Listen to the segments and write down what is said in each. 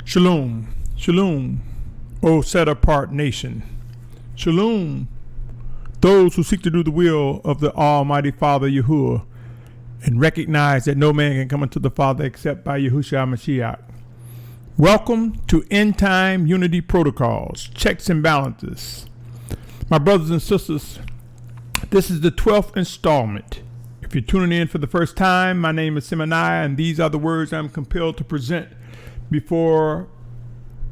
Shalom, Shalom, O set-apart nation. Shalom, those who seek to do the will of the Almighty Father Yahuah and recognize that no man can come unto the Father except by Yahushua Mashiach. Welcome to End Time Unity Protocols, Checks and Balances. My brothers and sisters, this is the 12th installment. If you're tuning in for the first time, my name is Symmanayah, and these are the words I'm compelled to present before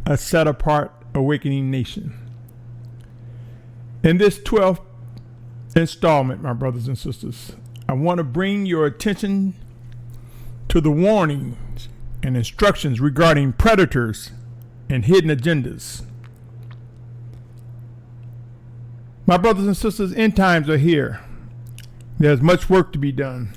a set-apart awakening nation. In this 12th installment, my brothers and sisters, I want to bring your attention to the warnings and instructions regarding predators and hidden agendas. My brothers and sisters, end times are here. There's much work to be done,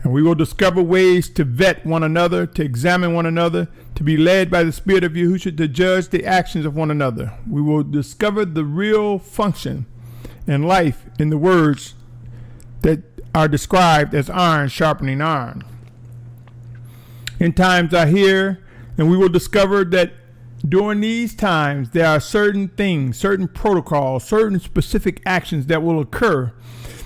and we will discover ways to vet one another, to examine one another, to be led by the Spirit of Yahusha, to judge the actions of one another. We will discover the real function and life in the words that are described as iron sharpening iron. End times are here, and we will discover that during these times there are certain things, certain protocols, certain specific actions that will occur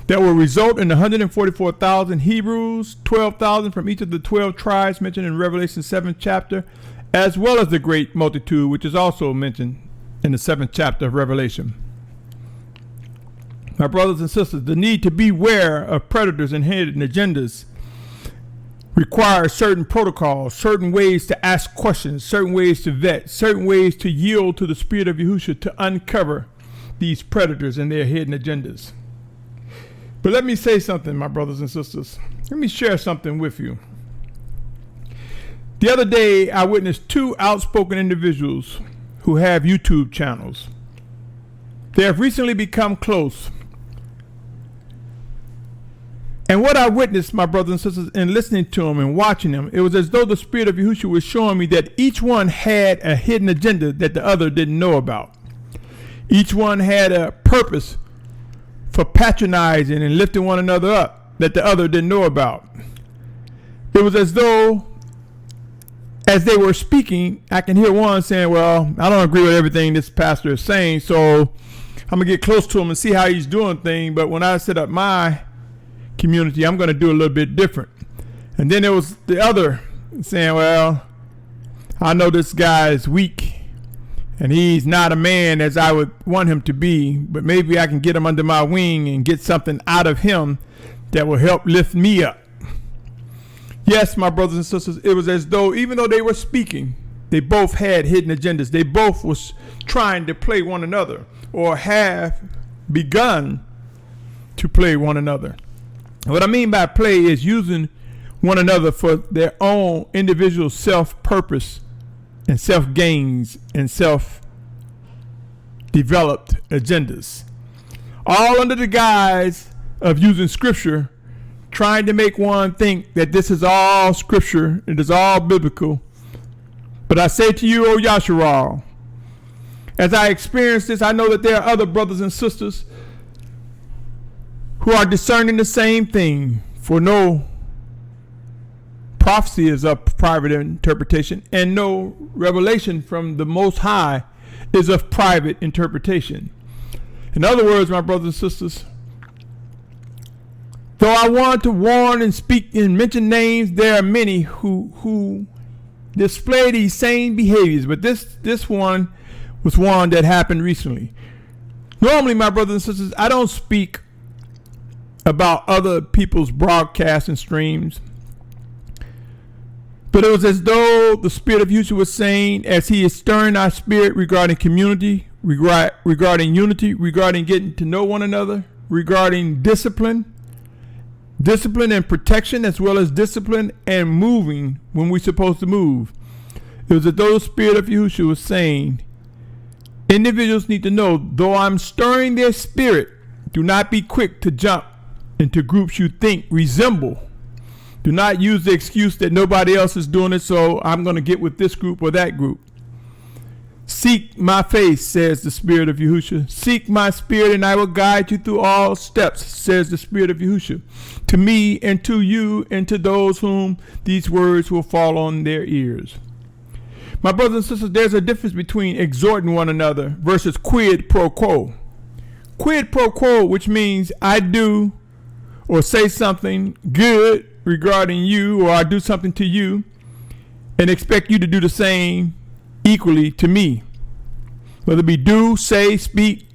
that will result in 144,000 Hebrews, 12,000 from each of the 12 tribes mentioned in Revelation 7th chapter, as well as the great multitude, which is also mentioned in the 7th chapter of Revelation. My brothers and sisters, the need to beware of predators and hidden agendas requires certain protocols, certain ways to ask questions, certain ways to vet, certain ways to yield to the Spirit of Yahusha to uncover these predators and their hidden agendas. But let me say something, my brothers and sisters. Let me share something with you. The other day, I witnessed two outspoken individuals who have YouTube channels. They have recently become close. And what I witnessed, my brothers and sisters, in listening to them and watching them, it was as though the Spirit of Yahushua was showing me that each one had a hidden agenda that the other didn't know about. Each one had a purpose for patronizing and lifting one another up that the other didn't know about. It was as though, as they were speaking, I can hear one saying, well, I don't agree with everything this pastor is saying, so I'm going to get close to him and see how he's doing things, but when I set up my community, I'm going to do a little bit different. And then there was the other saying, well, I know this guy is weak and he's not a man as I would want him to be, but maybe I can get him under my wing and get something out of him that will help lift me up. Yes, my brothers and sisters, it was as though even though they were speaking, they both had hidden agendas. They both was trying to play one another or have begun to play one another. What I mean by play is using one another for their own individual self-purpose and self-gains and self-developed agendas. All under the guise of using scripture, trying to make one think that this is all scripture, it is all biblical. But I say to you, O Yasharal, as I experience this, I know that there are other brothers and sisters who are discerning the same thing, for no prophecy is of private interpretation, and no revelation from the Most High is of private interpretation. In other words, my brothers and sisters, though I want to warn and speak and mention names, there are many who display these same behaviors, but this one was one that happened recently. Normally, my brothers and sisters, I don't speak about other people's broadcasts and streams, but it was as though the Spirit of Yahusha was saying, as he is stirring our spirit regarding community, regarding unity, regarding getting to know one another, regarding discipline and protection, as well as discipline and moving when we're supposed to move. It was as though the Spirit of Yahusha was saying, individuals need to know, though I'm stirring their spirit, do not be quick to jump into groups you think resemble. Do not use the excuse that nobody else is doing it, so I'm going to get with this group or that group. Seek my face, says the Spirit of Yahusha. Seek my spirit, and I will guide you through all steps, says the Spirit of Yahusha. To me and to you and to those whom these words will fall on their ears. My brothers and sisters, there's a difference between exhorting one another versus quid pro quo. Quid pro quo, which means I do or say something good regarding you, or I do something to you and expect you to do the same equally to me. Whether it be do, say, speak.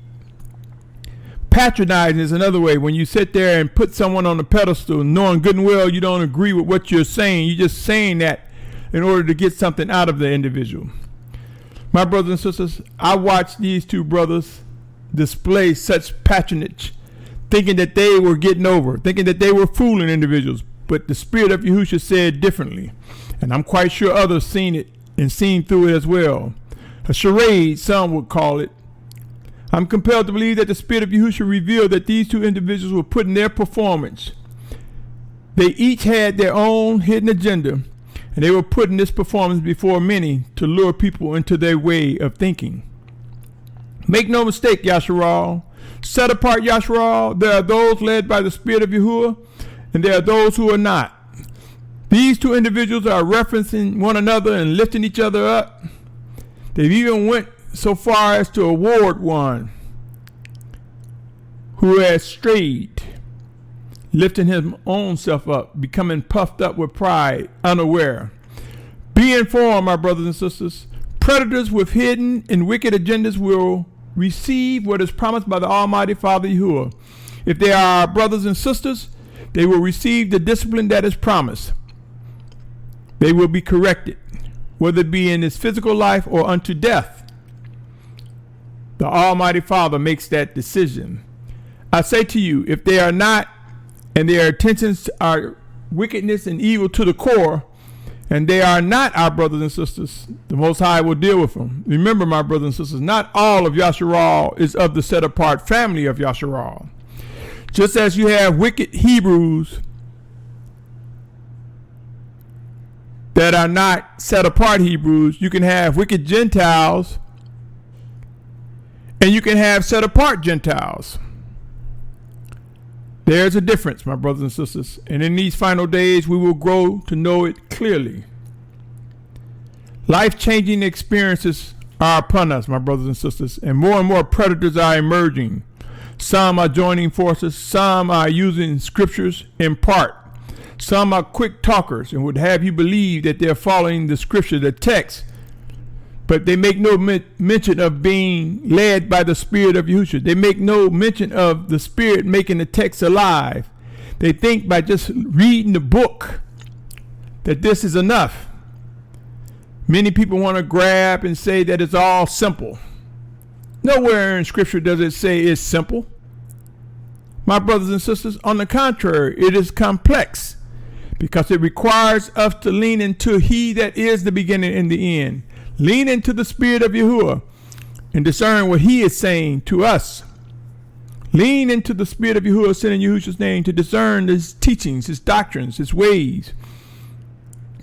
Patronizing is another way. When you sit there and put someone on a pedestal knowing good and well you don't agree with what you're saying, you're just saying that in order to get something out of the individual. My brothers and sisters, I watched these two brothers display such patronage, thinking that they were getting over, thinking that they were fooling individuals. But the Spirit of Yahusha said differently. And I'm quite sure others seen it and seen through it as well. A charade, some would call it. I'm compelled to believe that the Spirit of Yahusha revealed that these two individuals were putting their performance. They each had their own hidden agenda, and they were putting this performance before many to lure people into their way of thinking. Make no mistake, Yasharal. Set apart Yasharal, there are those led by the Spirit of Yahuah, and there are those who are not. These two individuals are referencing one another and lifting each other up. They've even went so far as to award one who has strayed, lifting his own self up, becoming puffed up with pride, unaware. Be informed, my brothers and sisters. Predators with hidden and wicked agendas will receive what is promised by the Almighty Father Yahuah. If they are our brothers and sisters, they will receive the discipline that is promised. They will be corrected, whether it be in this physical life or unto death. The Almighty Father makes that decision. I say to you, if they are not, and their intentions are wickedness and evil to the core, and they are not our brothers and sisters, the Most High will deal with them. Remember, my brothers and sisters, not all of Yasharal is of the set-apart family of Yasharal. Just as you have wicked Hebrews that are not set-apart Hebrews, you can have wicked Gentiles, and you can have set-apart Gentiles. There's a difference, my brothers and sisters, and in these final days we will grow to know it clearly. Life-changing experiences are upon us, my brothers and sisters, and more predators are emerging. Some are joining forces, some are using scriptures in part. Some are quick talkers and would have you believe that they're following the scripture, the text, but they make no mention of being led by the Spirit of Yahusha. They make no mention of the Spirit making the text alive. They think by just reading the book that this is enough. Many people want to grab and say that it's all simple. Nowhere in Scripture does it say it's simple. My brothers and sisters, on the contrary, it is complex because it requires us to lean into He that is the beginning and the end. Lean into the Spirit of Yahuah and discern what He is saying to us. Lean into the Spirit of Yahuah, sent in Yahusha's name, to discern His teachings, His doctrines, His ways.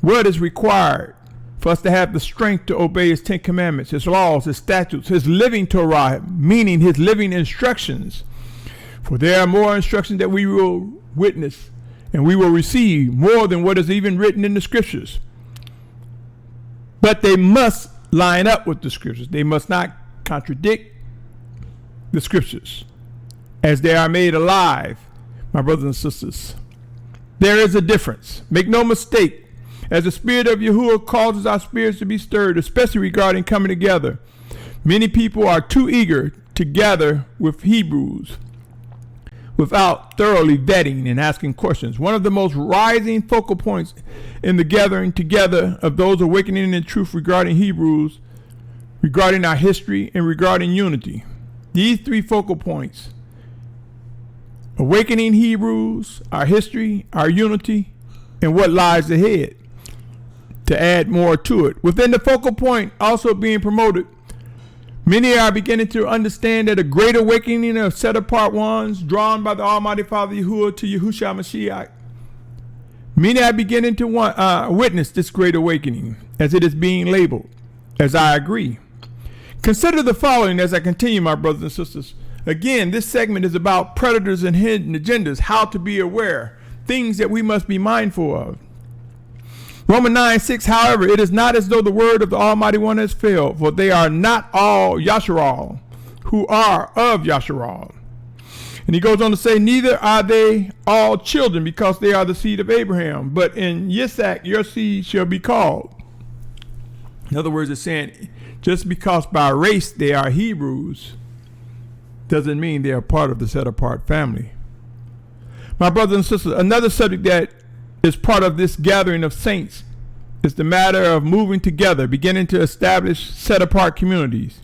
What is required for us to have the strength to obey His 10 commandments, His laws, His statutes, His living Torah, meaning His living instructions. For there are more instructions that we will witness and we will receive, more than what is even written in the Scriptures. But they must line up with the Scriptures. They must not contradict the Scriptures as they are made alive, my brothers and sisters. There is a difference. Make no mistake, as the Spirit of Yahuah causes our spirits to be stirred, especially regarding coming together, many people are too eager to gather with Hebrews without thoroughly vetting and asking questions. One of the most rising focal points in the gathering together of those awakening in truth regarding Hebrews, regarding our history, and regarding unity. These 3 focal points: awakening Hebrews, our history, our unity, and what lies ahead. To add more to it, within the focal point also being promoted, many are beginning to understand that a great awakening of set-apart ones drawn by the Almighty Father Yahuah to Yahushua Mashiach. Many are beginning to witness this great awakening as it is being labeled, as I agree. Consider the following as I continue, my brothers and sisters. Again, this segment is about predators and hidden agendas, how to be aware, things that we must be mindful of. Romans 9:6, however, it is not as though the word of the Almighty One has failed, for they are not all Yasharal who are of Yasharal. And he goes on to say, neither are they all children, because they are the seed of Abraham, but in Yitzhak your seed shall be called. In other words, it's saying just because by race they are Hebrews doesn't mean they are part of the set apart family. My brothers and sisters, another subject that is part of this gathering of saints is the matter of moving together, beginning to establish set apart communities.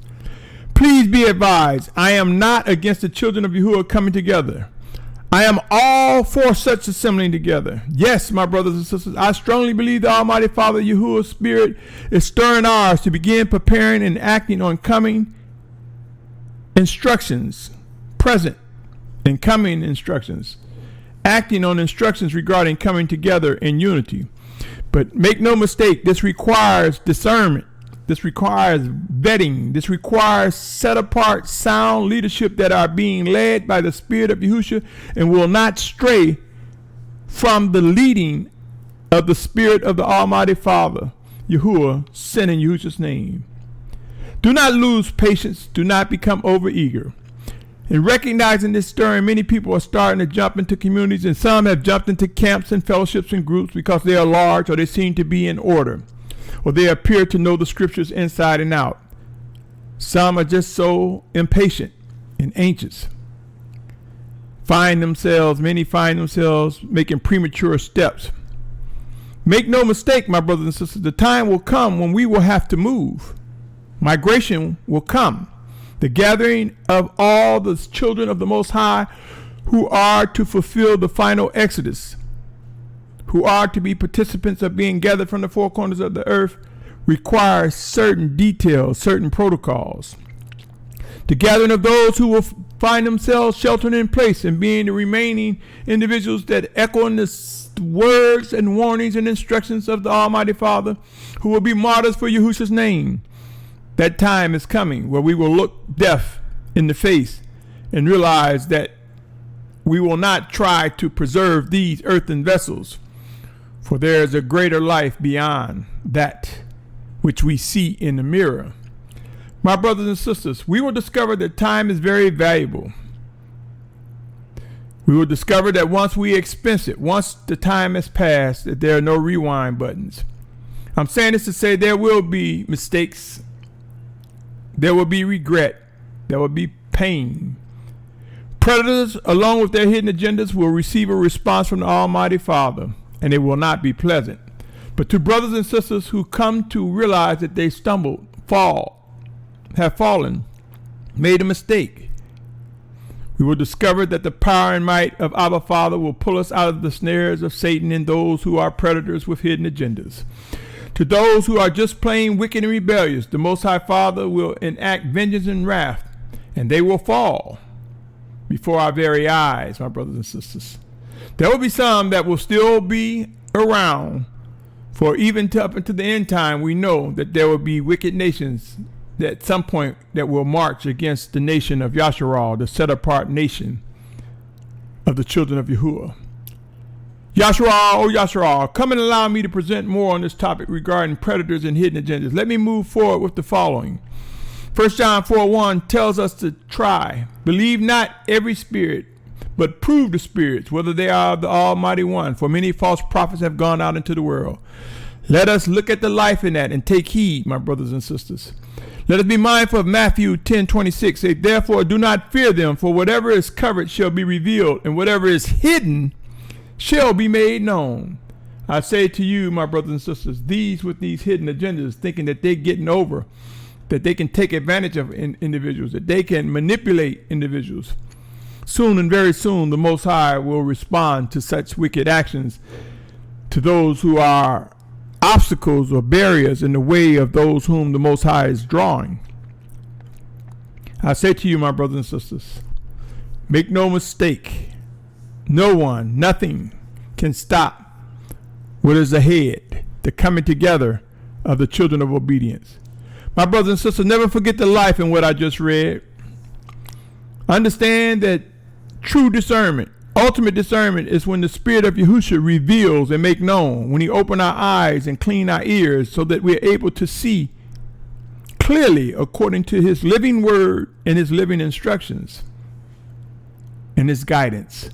Please be advised, I am not against the children of Yahuwah coming together. I am all for such assembling together. Yes, my brothers and sisters, I strongly believe the Almighty Father Yahuwah's Spirit is stirring ours to begin preparing and acting on coming instructions, present and coming instructions, acting on instructions regarding coming together in unity. But make no mistake, this requires discernment. This requires vetting. This requires set apart sound leadership that are being led by the Spirit of Yahusha and will not stray from the leading of the Spirit of the Almighty Father, Yahuwah, sent in Yahusha's name. Do not lose patience. Do not become overeager. In recognizing this stirring, many people are starting to jump into communities, and some have jumped into camps and fellowships and groups because they are large or they seem to be in order, or they appear to know the scriptures inside and out. Some are just so impatient and anxious. Many find themselves making premature steps. Make no mistake, my brothers and sisters, the time will come when we will have to move. Migration will come. The gathering of all the children of the Most High who are to fulfill the final exodus, who are to be participants of being gathered from the four corners of the earth, requires certain details, certain protocols. The gathering of those who will find themselves sheltered in place and being the remaining individuals that echo in the words and warnings and instructions of the Almighty Father, who will be martyrs for Yahusha's name. That time is coming where we will look death in the face and realize that we will not try to preserve these earthen vessels, for there is a greater life beyond that which we see in the mirror. My brothers and sisters, we will discover that time is very valuable. We will discover that once we expense it, once the time has passed, that there are no rewind buttons. I'm saying this to say there will be mistakes. There will be regret. There will be pain. Predators, along with their hidden agendas, will receive a response from the Almighty Father, and it will not be pleasant. But to brothers and sisters who come to realize that they stumbled, have fallen, made a mistake, we will discover that the power and might of Abba Father will pull us out of the snares of Satan and those who are predators with hidden agendas. To those who are just plain wicked and rebellious, the Most High Father will enact vengeance and wrath, and they will fall before our very eyes, my brothers and sisters. There will be some that will still be around, for even up into the end time, we know that there will be wicked nations at some point that will march against the nation of Yasharal, the set-apart nation of the children of Yahuwah. Yasharal, oh Yasharal, come and allow me to present more on this topic regarding predators and hidden agendas. Let me move forward with the following. 1 John 4:1 tells us to try. Believe not every spirit, but prove the spirits, whether they are of the Almighty One. For many false prophets have gone out into the world. Let us look at the life in that and take heed, my brothers and sisters. Let us be mindful of Matthew 10:26. Say, therefore do not fear them, for whatever is covered shall be revealed, and whatever is hidden shall be made known. I say to you, my brothers and sisters, these with these hidden agendas, thinking that they're getting over, that they can take advantage of individuals, that they can manipulate individuals. Soon and very soon, the Most High will respond to such wicked actions, to those who are obstacles or barriers in the way of those whom the Most High is drawing. I say to you, my brothers and sisters, make no mistake, no one, nothing can stop what is ahead, the coming together of the children of obedience. My brothers and sisters, never forget the life in what I just read. Understand that true discernment, ultimate discernment, is when the Spirit of Yahusha reveals and make known, when he open our eyes and clean our ears so that we're able to see clearly according to his living word and his living instructions and his guidance.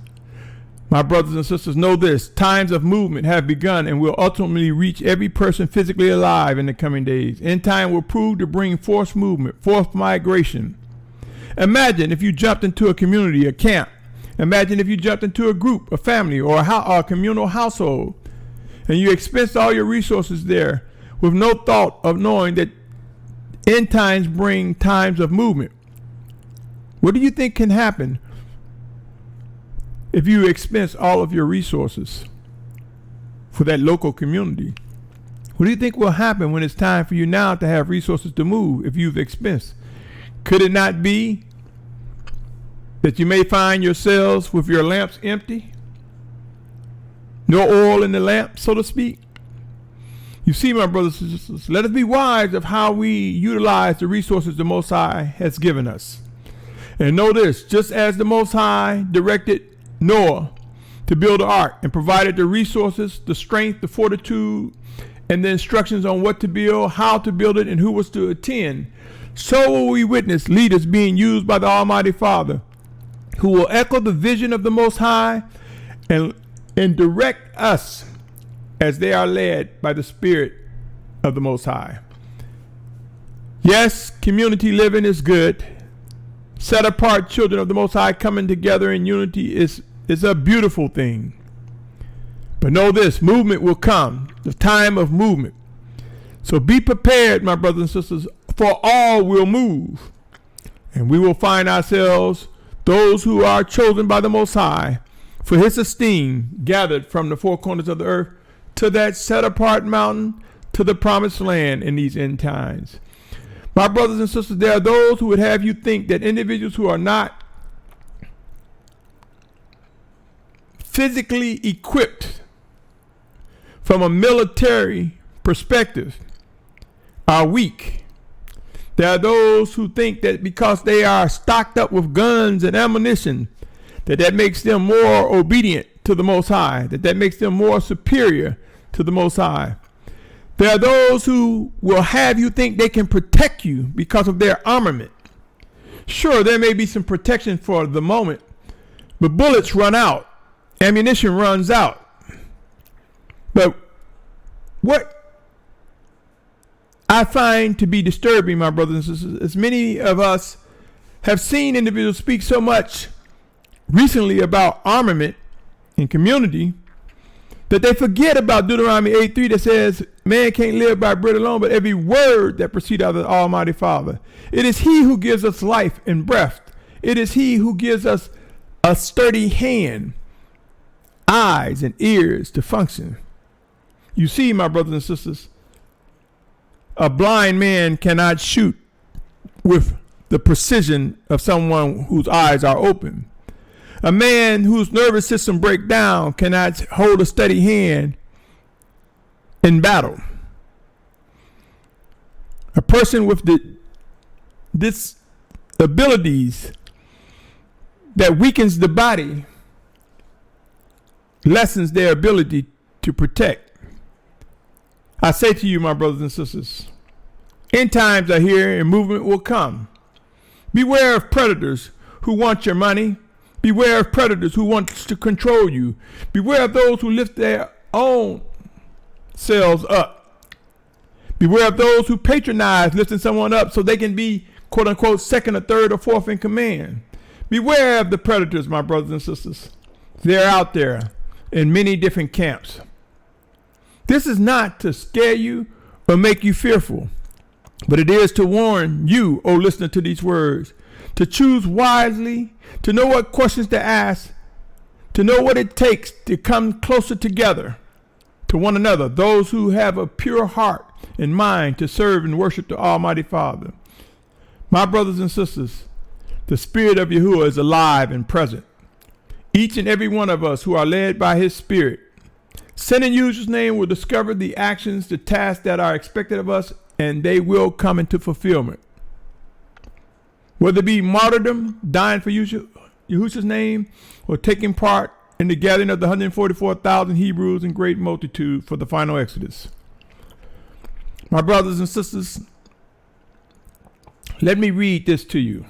My brothers and sisters, know this: times of movement have begun and will ultimately reach every person physically alive in the coming days. End time will prove to bring forced movement, forced migration. Imagine if you jumped into a community, a camp. Imagine if you jumped into a group, a family, or a communal household, and you expensed all your resources there with no thought of knowing that end times bring times of movement. What do you think can happen if you expense all of your resources for that local community? What do you think will happen when it's time for you now to have resources to move if you've expensed? Could it not be that you may find yourselves with your lamps empty? No oil in the lamp, so to speak? You see, my brothers and sisters, let us be wise of how we utilize the resources the Most High has given us. And know this: just as the Most High directed Noah to build an ark and provided the resources, the strength, the fortitude, and the instructions on what to build, how to build it, and who was to attend, so will we witness leaders being used by the Almighty Father, who will echo the vision of the Most High and direct us as they are led by the Spirit of the Most High. Yes, community living is good. Set apart children of the Most High coming together in unity is a beautiful thing. But know this: movement will come, the time of movement. So be prepared, my brothers and sisters, for all will move. And we will find ourselves, those who are chosen by the Most High for his esteem, gathered from the four corners of the earth to that set apart mountain, to the promised land in these end times. My brothers and sisters, there are those who would have you think that individuals who are not physically equipped from a military perspective are weak. There are those who think that because they are stocked up with guns and ammunition, that makes them more obedient to the Most High, that makes them more superior to the Most High. There are those who will have you think they can protect you because of their armament. Sure, there may be some protection for the moment, but bullets run out, ammunition runs out. But what I find to be disturbing, my brothers and sisters, is many of us have seen individuals speak so much recently about armament in community that they forget about Deuteronomy 8:3 that says, man can't live by bread alone, but every word that proceeds out of the Almighty Father. It is he who gives us life and breath. It is he who gives us a sturdy hand, eyes and ears to function. You see, my brothers and sisters, a blind man cannot shoot with the precision of someone whose eyes are open. A man whose nervous system breaks down cannot hold a steady hand in battle. A person with this abilities that weakens the body lessens their ability to protect. I say to you, my brothers and sisters, end times are here and movement will come. Beware of predators who want your money. Beware of predators who want to control you. Beware of those who lift their own selves up. Beware of those who patronize lifting someone up so they can be, quote unquote, second or third or fourth in command. Beware of the predators, my brothers and sisters. They're out there in many different camps. This is not to scare you or make you fearful, but it is to warn you, O listener, to these words, to choose wisely, to know what questions to ask, to know what it takes to come closer together to one another, those who have a pure heart and mind to serve and worship the Almighty Father. My brothers and sisters, the Spirit of Yahuah is alive and present. Each and every one of us who are led by his Spirit, sent in Yahushua's name, will discover the actions, the tasks that are expected of us and they will come into fulfillment. Whether it be martyrdom, dying for Yahusha's name, or taking part in the gathering of the 144,000 Hebrews in great multitude for the final Exodus. My brothers and sisters, let me read this to you.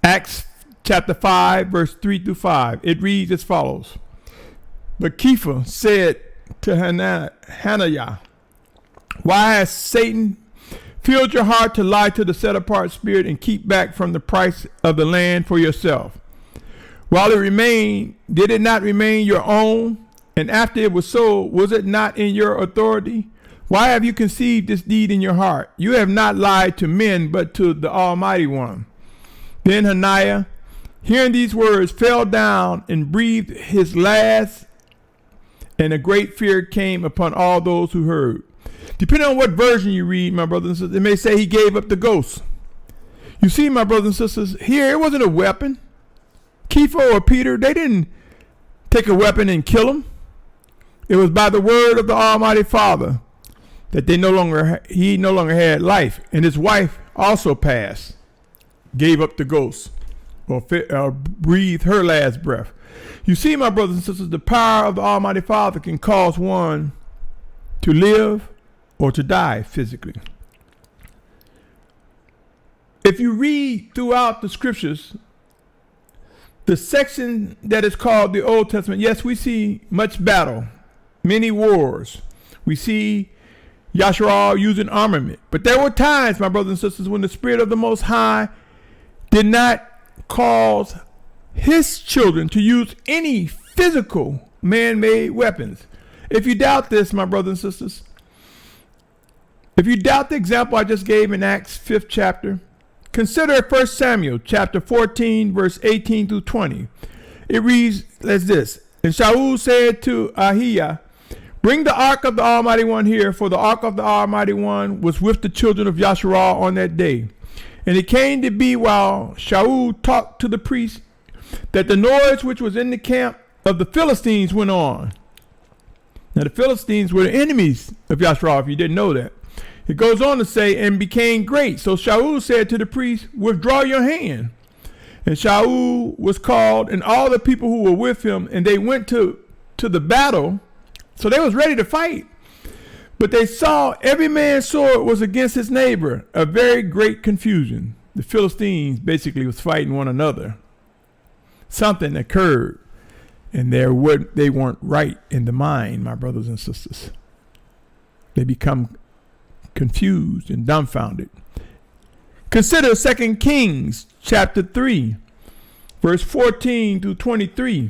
Acts chapter 5, verse 3 through 5. It reads as follows. But Kepha said to Hananiah, why has Satan filled your heart to lie to the set-apart spirit and keep back from the price of the land for yourself? While it remained, did it not remain your own? And after it was sold, was it not in your authority? Why have you conceived this deed in your heart? You have not lied to men, but to the Almighty One. Then Hananiah, hearing these words, fell down and breathed his last, and a great fear came upon all those who heard. Depending on what version you read, my brothers and sisters, it may say he gave up the ghost. You see, my brothers and sisters, here it wasn't a weapon. Kepha or Peter, they didn't take a weapon and kill him. It was by the word of the Almighty Father that he no longer had life, and his wife also passed, gave up the ghost, or breathed her last breath. You see, my brothers and sisters, the power of the Almighty Father can cause one to live or to die physically. If you read throughout the scriptures, the section that is called the Old Testament, yes, we see much battle, many wars. We see Yasharal using armament. But there were times, my brothers and sisters, when the Spirit of the Most High did not cause his children to use any physical man-made weapons. If you doubt this, my brothers and sisters, if you doubt the example I just gave in Acts 5th chapter, consider 1 Samuel chapter 14, verse 18 through 20. It reads as this. And Shaul said to Ahiah, bring the ark of the Almighty One here, for the ark of the Almighty One was with the children of Yasharal on that day. And it came to be while Shaul talked to the priest that the noise which was in the camp of the Philistines went on. Now the Philistines were the enemies of Yasharal, if you didn't know that. It goes on to say, and became great. So Shaul said to the priest, withdraw your hand. And Shaul was called, and all the people who were with him, and they went to the battle. So they was ready to fight. But they saw every man's sword was against his neighbor, a very great confusion. The Philistines basically was fighting one another. Something occurred, and they weren't right in the mind, my brothers and sisters. They become confused and dumbfounded. Consider 2 Kings chapter 3, verse 14 through 23.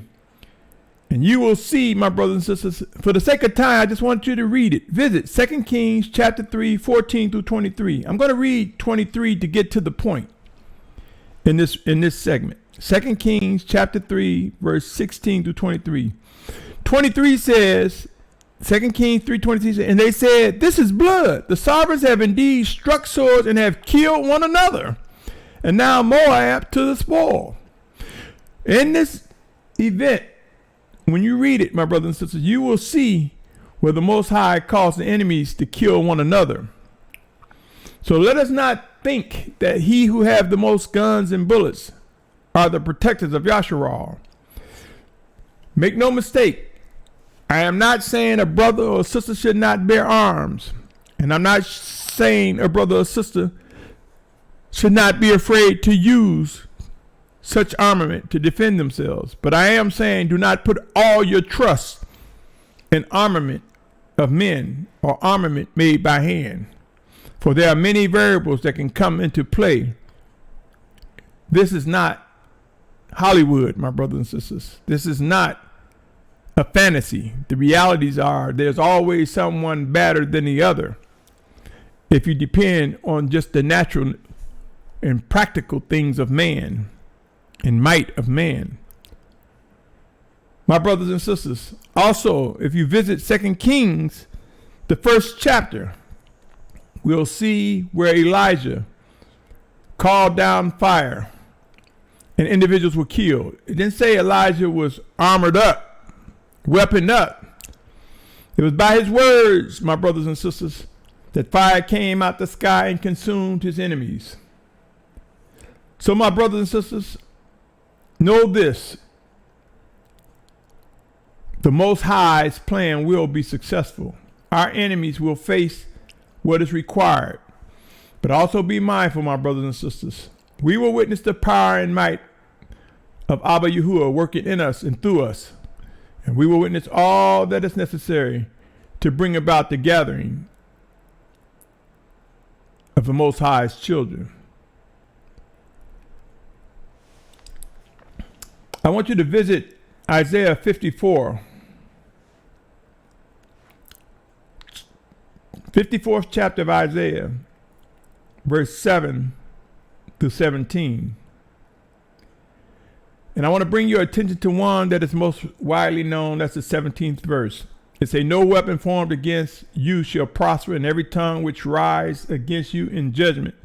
And you will see, my brothers and sisters, for the sake of time, I just want you to read it. Visit 2 Kings chapter 3, 14 through 23. I'm going to read 23 to get to the point in this segment. 2 Kings chapter 3, verse 16 through 23. 23 says, 2 Kings 3:23 says, and they said, this is blood. The sovereigns have indeed struck swords and have killed one another. And now Moab to the spoil. In this event, when you read it, my brothers and sisters, you will see where the Most High caused the enemies to kill one another. So let us not think that he who have the most guns and bullets are the protectors of Yasharal. Make no mistake, I am not saying a brother or sister should not bear arms. And I'm not saying a brother or sister should not be afraid to use such armament to defend themselves. But I am saying do not put all your trust in armament of men or armament made by hand. For there are many variables that can come into play. This is not Hollywood, my brothers and sisters. This is not a fantasy. The realities are there's always someone better than the other. If you depend on just the natural and practical things of man and might of man. My brothers and sisters, also, if you visit 2 Kings, the first chapter, we'll see where Elijah called down fire and individuals were killed. It didn't say Elijah was armored up, weaponed up. It was by his words, my brothers and sisters, that fire came out the sky and consumed his enemies. So my brothers and sisters, know this. The Most High's plan will be successful. Our enemies will face what is required. But also be mindful, my brothers and sisters. We will witness the power and might of Abba Yahuah working in us and through us. And we will witness all that is necessary to bring about the gathering of the Most High's children. I want you to visit Isaiah 54. 54th chapter of Isaiah, verse 7 through 17. And I want to bring your attention to one that is most widely known. That's the 17th verse. It says, "No weapon formed against you shall prosper, and every tongue which rise against you in judgment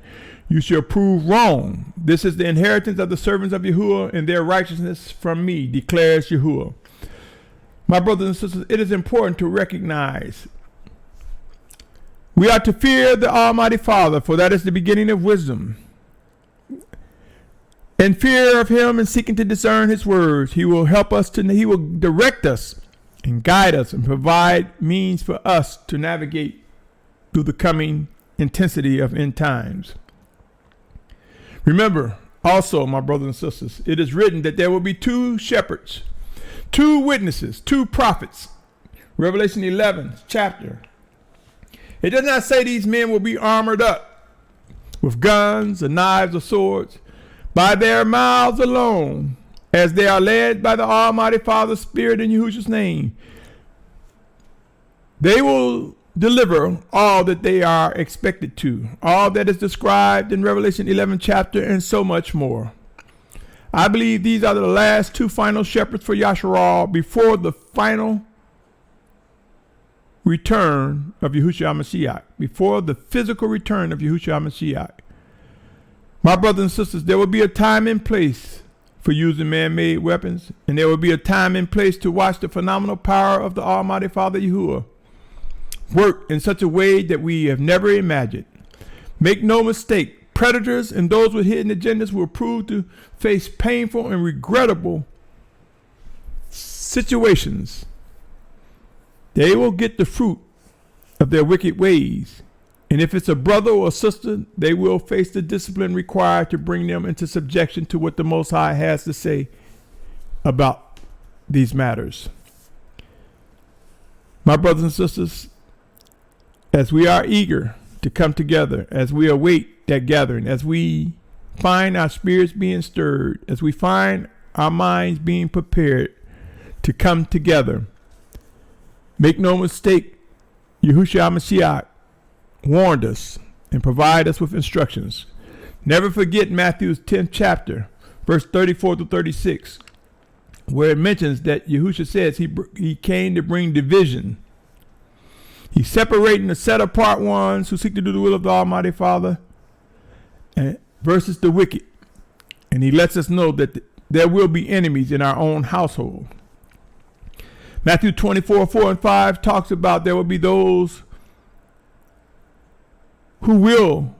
you shall prove wrong. This is the inheritance of the servants of Yahuwah, and their righteousness from me, declares Yahuwah." My brothers and sisters, it is important to recognize we are to fear the Almighty Father, for that is the beginning of wisdom. In fear of him and seeking to discern his words, he will help us he will direct us and guide us and provide means for us to navigate through the coming intensity of end times. Remember also, my brothers and sisters, it is written that there will be 2 shepherds, 2 witnesses, 2 prophets. Revelation 11 chapter. It does not say these men will be armored up with guns or knives or swords. By their mouths alone, as they are led by the Almighty Father's Spirit in Yahushua's name, they will deliver all that they are expected to, all that is described in Revelation 11 chapter, and so much more. I believe these are the last 2 final shepherds for Yasharal before the final return of Yahushua HaMashiach, before the physical return of Yahushua HaMashiach. My brothers and sisters, there will be a time and place for using man-made weapons, and there will be a time and place to watch the phenomenal power of the Almighty Father Yahuwah work in such a way that we have never imagined. Make no mistake, predators and those with hidden agendas will prove to face painful and regrettable situations. They will get the fruit of their wicked ways. And if it's a brother or a sister, they will face the discipline required to bring them into subjection to what the Most High has to say about these matters. My brothers and sisters, as we are eager to come together, as we await that gathering, as we find our spirits being stirred, as we find our minds being prepared to come together, make no mistake, Yahushua HaMashiach warned us and provided us with instructions. Never forget Matthew's 10th chapter, verse 34 to 36, where it mentions that Yahushua says he came to bring division. He's separating the set apart ones who seek to do the will of the Almighty Father versus the wicked. And he lets us know that there will be enemies in our own household. Matthew 24, 4 and 5 talks about there will be those who will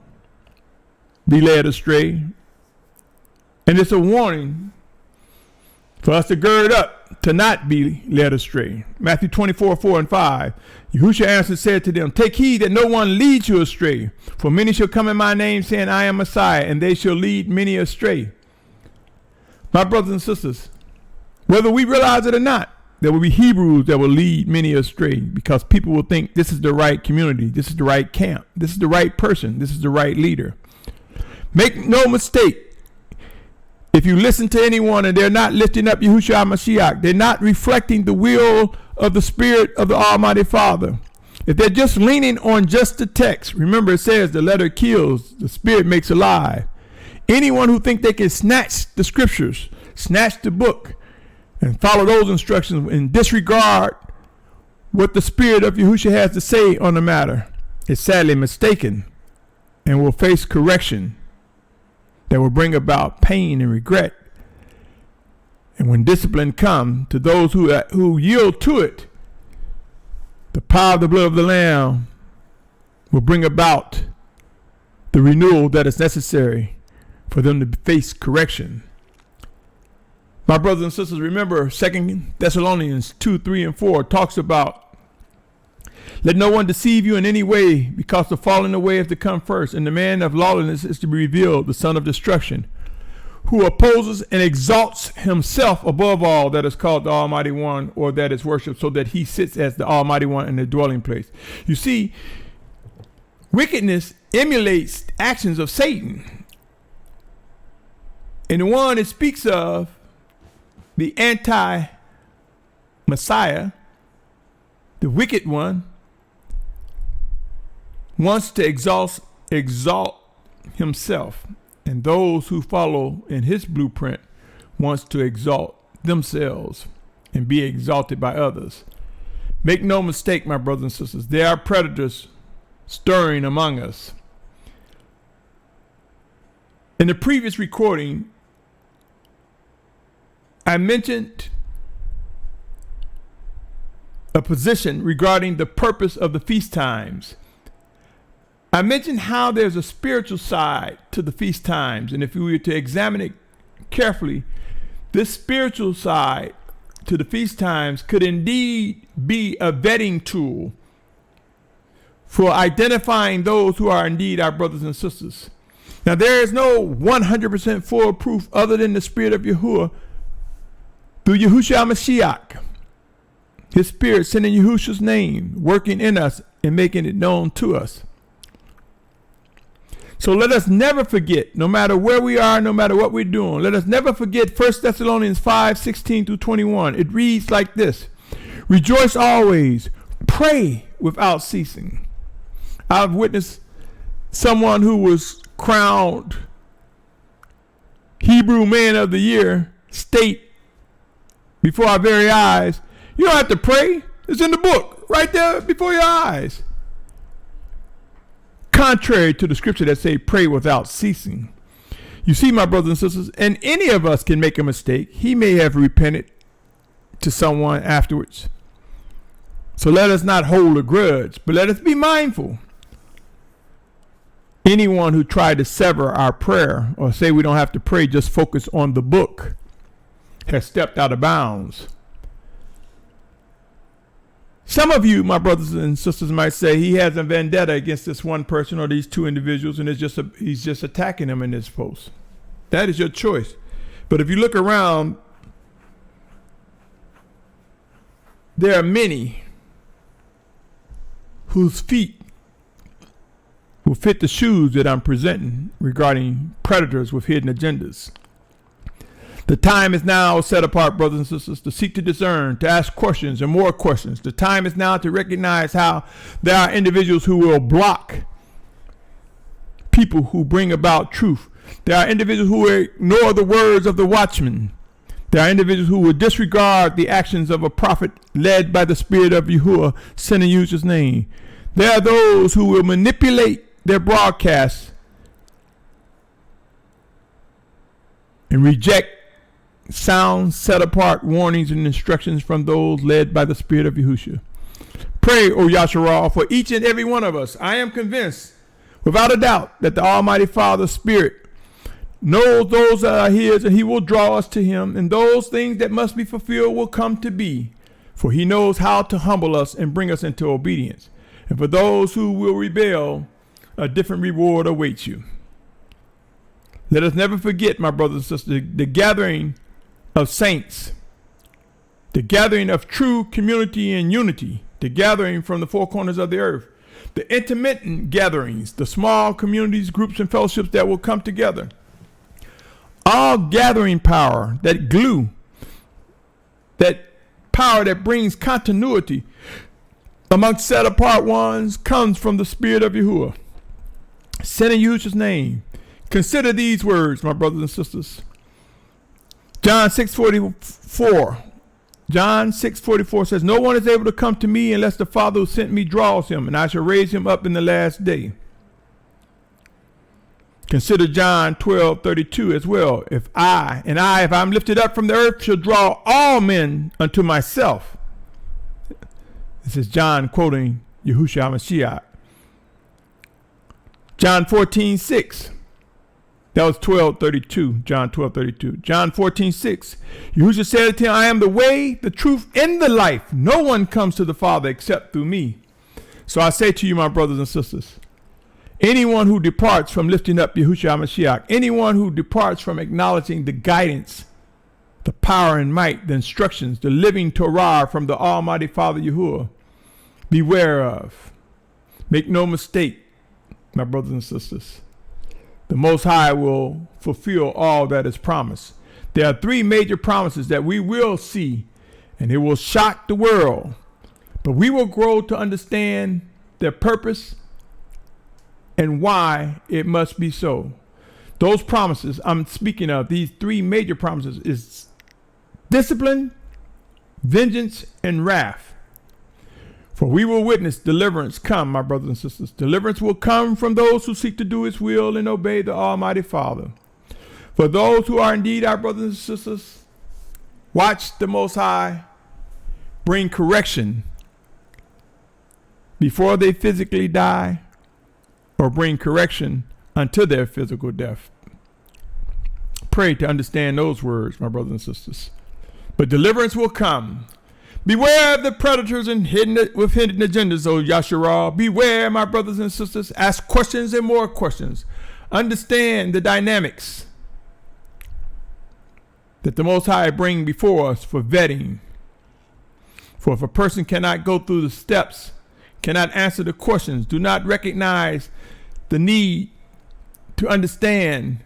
be led astray. And it's a warning for us to gird up to not be led astray. Matthew 24, 4 and 5. Yahushua answered and said to them, "Take heed that no one leads you astray. For many shall come in my name, saying, I am Messiah, and they shall lead many astray." My brothers and sisters, whether we realize it or not, there will be Hebrews that will lead many astray, because people will think this is the right community, this is the right camp, this is the right person, this is the right leader. Make no mistake, if you listen to anyone and they're not lifting up Yahushua HaMashiach, they're not reflecting the will of the Spirit of the Almighty Father. If they're just leaning on just the text, remember it says the letter kills, the Spirit makes alive. Anyone who thinks they can snatch the scriptures, snatch the book, and follow those instructions and disregard what the Spirit of Yahushua has to say on the matter is sadly mistaken and will face correction that will bring about pain and regret. And when discipline comes to those who yield to it, the power of the blood of the Lamb will bring about the renewal that is necessary for them to face correction. My brothers and sisters, remember 2 Thessalonians 2, 3, and 4 talks about, let no one deceive you in any way, because the falling away is to come first, and the man of lawlessness is to be revealed, the son of destruction, who opposes and exalts himself above all that is called the Almighty One, or that is worshipped, so that he sits as the Almighty One in the dwelling place. You see, wickedness emulates actions of Satan. And the one it speaks of, the anti-Messiah, the wicked one, wants to exalt himself, and those who follow in his blueprint wants to exalt themselves and be exalted by others. Make no mistake, my brothers and sisters, there are predators stirring among us. In the previous recording, I mentioned a position regarding the purpose of the feast times. I mentioned how there's a spiritual side to the feast times, and if we were to examine it carefully, this spiritual side to the feast times could indeed be a vetting tool for identifying those who are indeed our brothers and sisters. Now, there is no 100% foolproof other than the Spirit of Yahuah through Yahushua Mashiach. His Spirit sent in Yahushua's name, working in us and making it known to us. So let us never forget, no matter where we are, no matter what we're doing, let us never forget 1 Thessalonians 5, 16 through 21. It reads like this: rejoice always, pray without ceasing. I've witnessed someone who was crowned Hebrew Man of the Year state before our very eyes, you don't have to pray. It's in the book, right there before your eyes. Contrary to the scripture that say pray without ceasing. You see, my brothers and sisters, and any of us can make a mistake. He may have repented to someone afterwards. So let us not hold a grudge, but let us be mindful. Anyone who tried to sever our prayer or say we don't have to pray, just focus on the book, has stepped out of bounds. Some of you, my brothers and sisters, might say he has a vendetta against this one person or these two individuals, and he's just attacking them in this post. That is your choice. But if you look around, there are many whose feet will fit the shoes that I'm presenting regarding predators with hidden agendas. The time is now set apart, brothers and sisters, to seek to discern, to ask questions and more questions. The time is now to recognize how there are individuals who will block people who bring about truth. There are individuals who will ignore the words of the Watchman. There are individuals who will disregard the actions of a prophet led by the Spirit of Yahuah, sent in Yahushua's name. There are those who will manipulate their broadcasts and reject sound, set apart warnings and instructions from those led by the Spirit of Yahushua. Pray, O Yasharal, for each and every one of us. I am convinced, without a doubt, that the Almighty Father Spirit knows those that are his, and he will draw us to him, and those things that must be fulfilled will come to be, for he knows how to humble us and bring us into obedience. And for those who will rebel, a different reward awaits you. Let us never forget, my brothers and sisters, the gathering of saints, the gathering of true community and unity, the gathering from the four corners of the earth, the intermittent gatherings, the small communities, groups, and fellowships that will come together. All gathering power, that glue, that power that brings continuity amongst set apart ones, comes from the Spirit of Yahuah, sent in Yahushua's name. Consider these words, my brothers and sisters. John 6:44. John 6:44 says, no one is able to come to me unless the Father who sent me draws him, and I shall raise him up in the last day. Consider John 12:32 as well. If I'm lifted up from the earth, shall draw all men unto myself. This is John quoting Yahushua Mashiach. John 14:6. That was 12:32. John 12:32. John 14:6. Yahushua said to him, I am the way, the truth, and the life. No one comes to the Father except through me. So I say to you, my brothers and sisters, anyone who departs from lifting up Yahushua HaMashiach, anyone who departs from acknowledging the guidance, the power and might, the instructions, the living Torah from the Almighty Father Yahuwah, beware of. Make no mistake, my brothers and sisters. The Most High will fulfill all that is promised. There are three major promises that we will see, and it will shock the world. But we will grow to understand their purpose and why it must be so. Those promises I'm speaking of, these three major promises, is discipline, vengeance, and wrath. For we will witness deliverance come, my brothers and sisters. Deliverance will come from those who seek to do his will and obey the Almighty Father. For those who are indeed our brothers and sisters, watch the Most High bring correction before they physically die, or bring correction unto their physical death. Pray to understand those words, my brothers and sisters. But deliverance will come. Beware of the predators and with hidden agendas, O Yasharal. Beware, my brothers and sisters. Ask questions and more questions. Understand the dynamics that the Most High bring before us for vetting. For if a person cannot go through the steps, cannot answer the questions, do not recognize the need to understand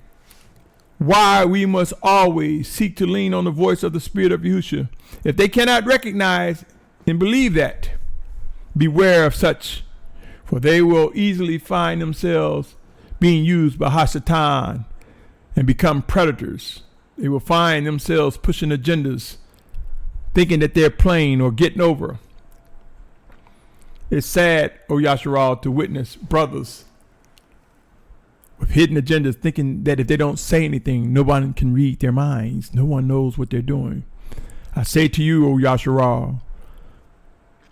why we must always seek to lean on the voice of the Spirit of Yahusha. If they cannot recognize and believe that, beware of such, for they will easily find themselves being used by Hashatan and become predators. They will find themselves pushing agendas, thinking that they're playing or getting over. It's sad, O Yasharal, to witness brothers with hidden agendas thinking that if they don't say anything, nobody can read their minds. No one knows what they're doing. I say to you, O Yasharal,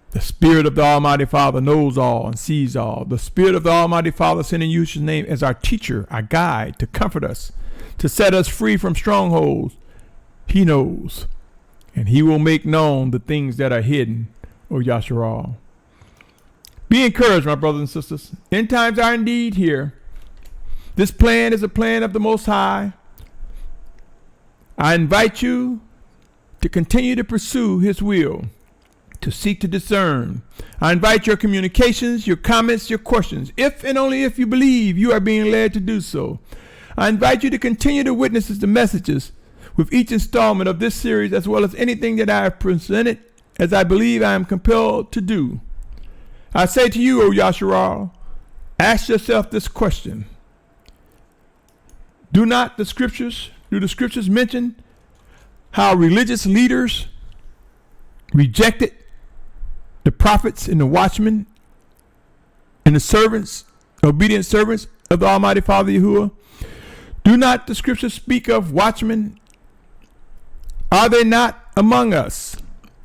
the Spirit of the Almighty Father knows all and sees all. The Spirit of the Almighty Father sent in Yahushua's name as our teacher, our guide, to comfort us, to set us free from strongholds. He knows, and he will make known the things that are hidden, O Yasharal. Be encouraged, my brothers and sisters. End times are indeed here. This plan is a plan of the Most High. I invite you to continue to pursue his will, to seek to discern. I invite your communications, your comments, your questions, if and only if you believe you are being led to do so. I invite you to continue to witness the messages with each installment of this series, as well as anything that I have presented, as I believe I am compelled to do. I say to you, O Yasharal, ask yourself this question. Do the scriptures mention how religious leaders rejected the prophets and the watchmen and the servants, obedient servants of the Almighty Father Yahuwah? Do not the scriptures speak of watchmen? Are they not among us?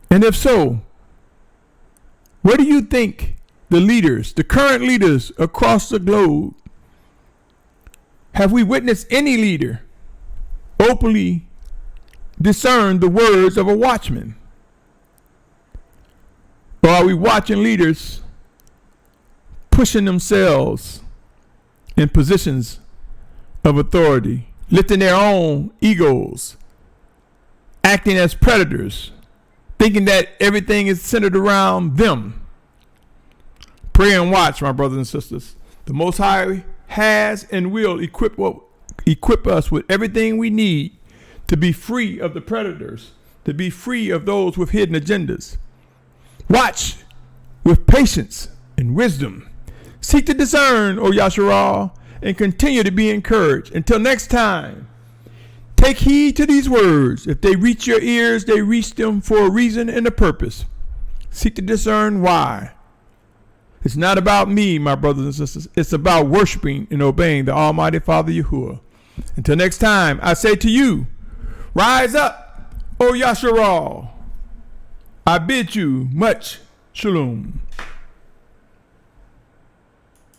And if so, where do you think the leaders, the current leaders across the globe, have we witnessed any leader openly discern the words of a watchman? Or are we watching leaders pushing themselves in positions of authority, lifting their own egos, acting as predators, thinking that everything is centered around them? Pray and watch, my brothers and sisters. The Most High has and will equip us with everything we need to be free of the predators, to be free of those with hidden agendas. Watch with patience and wisdom. Seek to discern, O Yasharal, and continue to be encouraged. Until next time, take heed to these words. If they reach your ears, they reach them for a reason and a purpose. Seek to discern why. It's not about me, my brothers and sisters. It's about worshiping and obeying the Almighty Father Yahuwah. Until next time, I say to you, rise up, O Yasharal. I bid you much shalom.